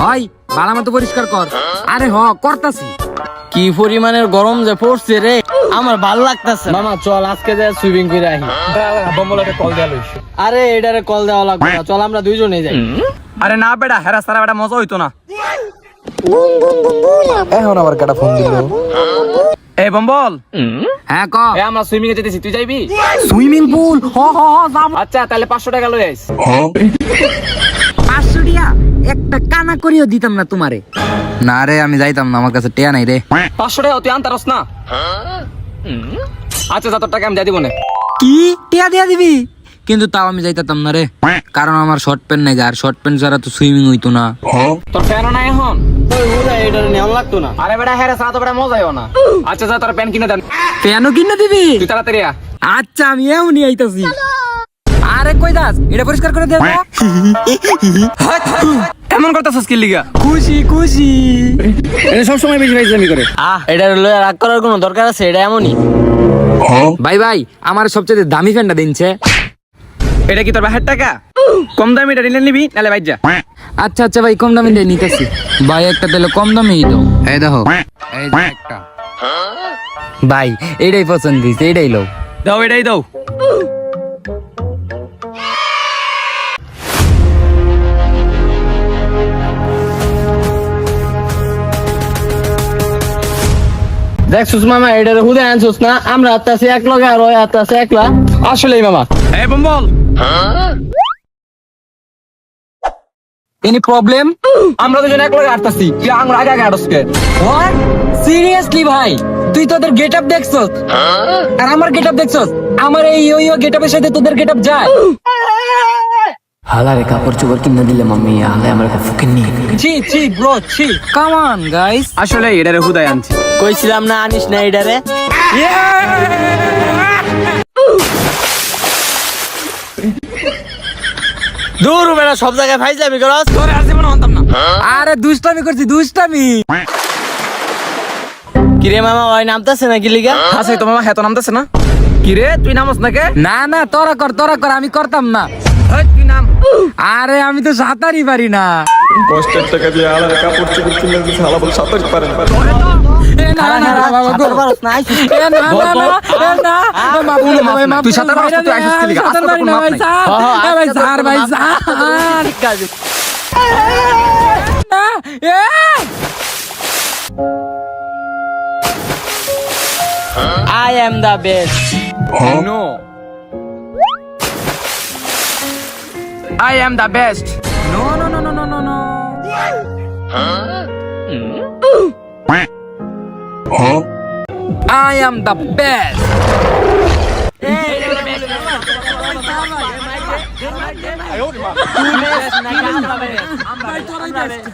হয় ভালো মতো পরিষ্কার কর। আরে হ করতাছি। কি পরিমাণের গরম যে পড়ছে রে, আমার ভাল লাগতাছে। মামা চল আজকে যে সুইমিং করে আহি। বম্বলকে কল দেয়া লইছ। আরে এটারে কল দেওয়া লাগবে না, চল আমরা দুইজনে যাই। আরে না বেটা, হেরা সারা বেটা মজা হইতো না। এখন আবার কাটা ফোন দিল। এই বম্বল, হ্যাঁ ক। এ আমরা সুইমিং এ যেতেছি, তুই যাইবি? সুইমিং পুল হ হ হ যাব। আচ্ছা তাহলে 500 টাকা লই আইস। 500 টাকা একটা কানা করিও দিতাম না তোমারে। না রে আমি যাইতাম না, আমার কাছে টেয়া নাই রে। 500 টাকা তুই আনতারস না? আচ্ছা যা, তোর টাকা আমি দিয়ে দিব না। কি টিয়া দিয়া দিবি? কিন্তু তাও আমি যাইতাম না রে, কারণ আমার শর্ট প্যান্ট নাই, আর শর্ট প্যান্ট ছাড়া তো সুইমিং হইতো না। তোর ফ্যান না এখন? ওই হুদা এটারে নেওয়া লাগতো না। আরে বেটা হেরা সারা তো বেটা মজা হইও না। আচ্ছা যা, তোর প্যান কিনে দেন। পেয়ানো কিনে দিবি? তুই তাড়াতাড়ি আ। আচ্ছা আমি এমনই আইতাছি। আরে কই দাস, এটা পরিষ্কার করে দে। এমন করতেছস কি লিগা? খুশি খুশি। এটা সব সময় বেশি বেশি করে। এটারে লয়ে রাগ করার কোনো দরকার আছে? এটা এমনই। ভাই ভাই আমার সবচেয়ে দামি ফ্যানটা দিনছে। এটা কি তোর বাহের টাকা? কম দামি এটা নিলে নিবি, নালে বাইর যা। আচ্ছা আচ্ছা ভাই কম দামি দিয়ে নিতেছি। ভাই একটা তাহলে কম দামেই দাও। এই দেখো, এই যে একটা। ভাই এটাই পছন্দ হইছে, এটাই লও। দাও এটাই দাও। দেখছস মামা এটারে হুদা আনছস না? আমরা আত্তাছি এক লগে আর ওই আত্তাছে একলা। আসলেই মামা। এই বম্বল, এনি প্রবলেম? আমরা দুজন এক লগে আটতাছি, তুই আমরা আগে আগে আটসকে। হোয়াট? সিরিয়াসলি ভাই তুই তোদের গেটআপ দেখছস আর আমার গেটআপ দেখছস? আমার এই ইয়ো গেটআপের সাথে তোদের গেটআপ যায়? হালারে কাপড় চোপড় কিনে দিলে মাম্মি, হালাই আমার ফুকিন নি। ছি ছি ব্রো ছি। Come on guys. আসলে এটারে হুদাই আনছি। কইছিলাম না আনিস না এটারে। দূর বেটা, সব জায়গায় ফাইজলামি করস। তোরে আর জীবন আনতাম না। আরে দুষ্টামি করছি দুষ্টামি। কিরে মামা ওই নামতাছে নাকি লিগা? আছে তো মামা, হেতো নামতেছে না? কি রে তুই নামস না কে? না না তোরা কর আমি করতাম না। এই, তুই নাম। আরে আমি তো সাঁতারই পারি না। কষ্টের টাকা দিয়ে আলাদা কাপড় চোপড় কিনে দিচ্ছে, হালা বল সাঁতার পারেন। এ না না না বাবা গো। এ না না না এ না মাফ করে দাও ভাই, মাফ তুই করে সাঁতার দাও, পারস না, তুই আইসিস কি লিগা? সাঁতার পারি না ভাই স্যার। এ ভাই স্যার ভাই স্যার। না, এ I am the best. No. I am the best. no no no no no no no. I am the best. তুই best নাকি আমরা best? ভাই তোরাই best।